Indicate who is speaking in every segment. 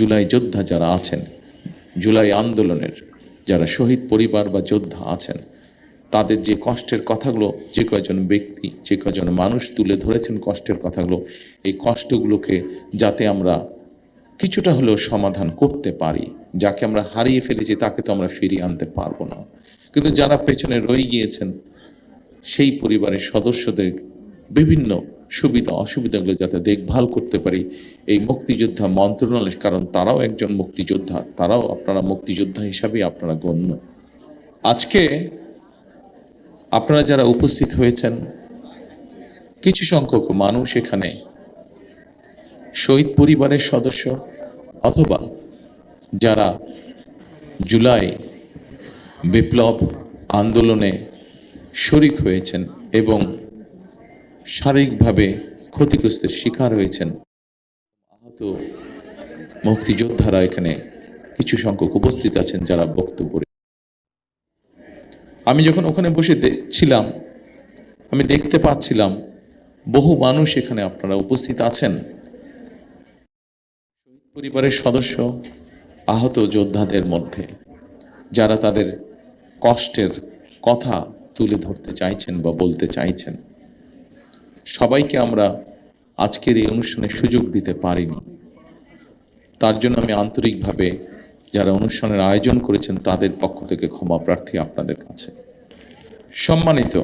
Speaker 1: জুলাই যোদ্ধা যারা আছেন, জুলাই আন্দোলনের যারা শহীদ পরিবার বা যোদ্ধা আছেন, তাদের যে কষ্টের কথাগুলো যে কয়জন ব্যক্তি, যে কয়জন মানুষ তুলে ধরেছেন কষ্টের কথাগুলো, এই কষ্টগুলোকে যাতে আমরা কিছুটা হলেও সমাধান করতে পারি। যাকে আমরা হারিয়ে ফেলেছি তাকে তো আমরা ফিরিয়ে আনতে পারবো না, কিন্তু যারা পেছনে রয়ে গিয়েছেন সেই পরিবারের সদস্যদের বিভিন্ন সুবিধা অসুবিধাগুলো যাতে দেখভাল করতে পারি এই মুক্তিযোদ্ধা মন্ত্রণালয়, কারণ তারাও একজন মুক্তিযোদ্ধা, তারাও আপনারা মুক্তিযোদ্ধা হিসাবেই আপনারা গণ্য। আজকে আপনারা যারা উপস্থিত হয়েছেন, কিছু সংখ্যক মানুষ এখানে শহীদ পরিবারের সদস্য অথবা যারা জুলাই বিপ্লব আন্দোলনে শরিক হয়েছেন এবং শারীরিকভাবে ক্ষতিগ্রস্তের শিকার হয়েছেন, আহত মুক্তিযোদ্ধারা এখানে কিছু সংখ্যক উপস্থিত আছেন যারা বক্তব্য। আমি যখন ওখানে বসে দেখছিলাম, আমি দেখতে পাচ্ছিলাম বহু মানুষ এখানে আপনারা উপস্থিত আছেন, পরিবারের সদস্য আহত যোদ্ধাদের মধ্যে যারা তাদের কষ্টের কথা তুলে ধরতে চাইছেন বা বলতে চাইছেন। সবাইকে আমরা আজকের এই অনুষ্ঠানে সুযোগ দিতে পারিনি, তার জন্য আমি আন্তরিকভাবে যারা অনুষ্ঠানের আয়োজন করেছেন তাদের পক্ষ থেকে ক্ষমা প্রার্থী আপনাদের কাছে। সম্মানিত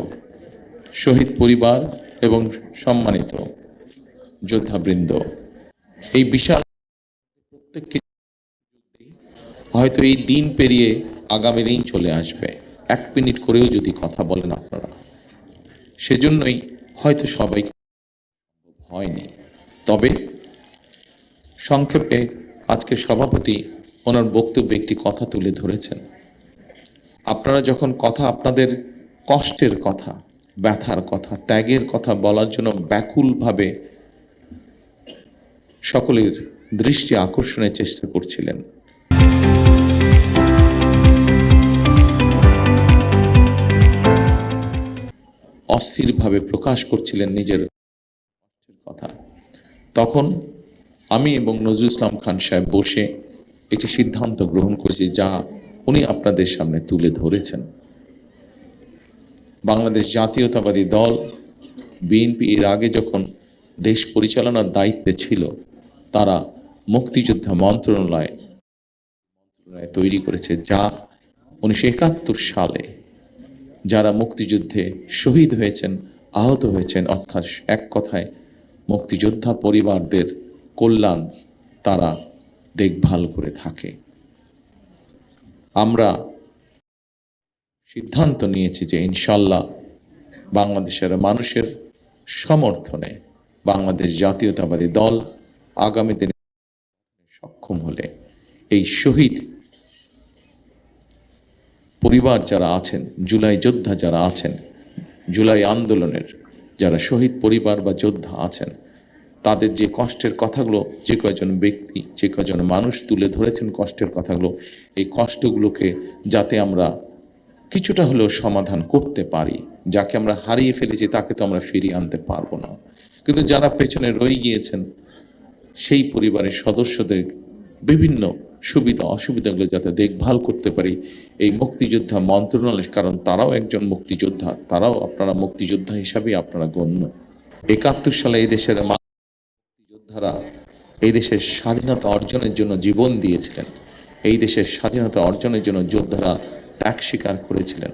Speaker 1: শহীদ পরিবার এবং সম্মানিত যোদ্ধাবৃন্দ, এই বিশাল প্রত্যেককে হয়তো এই দিন পেরিয়ে আগামী দিন চলে আসবে, 1 মিনিট করেও যদি কথা বলেন আপনারা, সেজন্যই হয়তো সবাই হয়নি। তবে সংক্ষেপে আজকে সভাপতি ওনার বক্তব্যে একটি কথা তুলে ধরেছেন। আপনারা যখন কথা, আপনাদের কষ্টের কথা, ব্যথার কথা, ত্যাগের কথা বলার জন্য ব্যাকুলভাবে সকলের দৃষ্টি আকর্ষণের চেষ্টা করছিলেন, অস্থিরভাবে প্রকাশ করছিলেন নিজের কথা, তখন আমি এবং নজরুল ইসলাম খান সাহেব বসে একটি সিদ্ধান্ত গ্রহণ করেছি যা উনি আপনাদের সামনে তুলে ধরেছেন। বাংলাদেশ জাতীয়তাবাদী দল বিএনপি এর আগে যখন দেশ পরিচালনার দায়িত্বে ছিল, তারা মুক্তিযোদ্ধা মন্ত্রণালয় তৈরি করেছে, যা 1971 সালে যারা মুক্তিযুদ্ধে শহীদ হয়েছেন, আহত হয়েছেন, অর্থাৎ এক কথায় মুক্তিযোদ্ধা পরিবারদের কল্যাণ তারা দেখভাল করে থাকে। আমরা সিদ্ধান্ত নিয়েছি যে ইনশাল্লাহ বাংলাদেশের মানুষের সমর্থনে বাংলাদেশ জাতীয়তাবাদী দল আগামী দিনে সক্ষম হলে এই শহীদ পরিবার যারা আছেন, জুলাই যোদ্ধা যারা আছেন, জুলাই আন্দোলনের যারা শহীদ পরিবার বা যোদ্ধা আছেন, তাদের যে কষ্টের কথাগুলো যে কয়জন ব্যক্তি, যে কয়জন মানুষ তুলে ধরেছেন কষ্টের কথাগুলো, এই কষ্টগুলোকে যাতে আমরা কিছুটা হলেও সমাধান করতে পারি। যাকে আমরা হারিয়ে ফেলেছি তাকে তো আমরা ফিরিয়ে আনতে পারবো না, কিন্তু যারা পেছনে রয়ে গিয়েছেন সেই পরিবারের সদস্যদের বিভিন্ন সুবিধা অসুবিধাগুলো যাতে দেখভাল করতে পারি এই মুক্তিযোদ্ধা মন্ত্রণালয়, কারণ তারাও একজন মুক্তিযোদ্ধা, তারাও আপনারা মুক্তিযোদ্ধা হিসাবেই আপনারা গণ্য। 71 সালে এই দেশের মুক্তিযোদ্ধারা এই দেশের স্বাধীনতা অর্জনের জন্য জীবন দিয়েছিলেন, এই দেশের স্বাধীনতা অর্জনের জন্য যোদ্ধারা ত্যাগ স্বীকার করেছিলেন।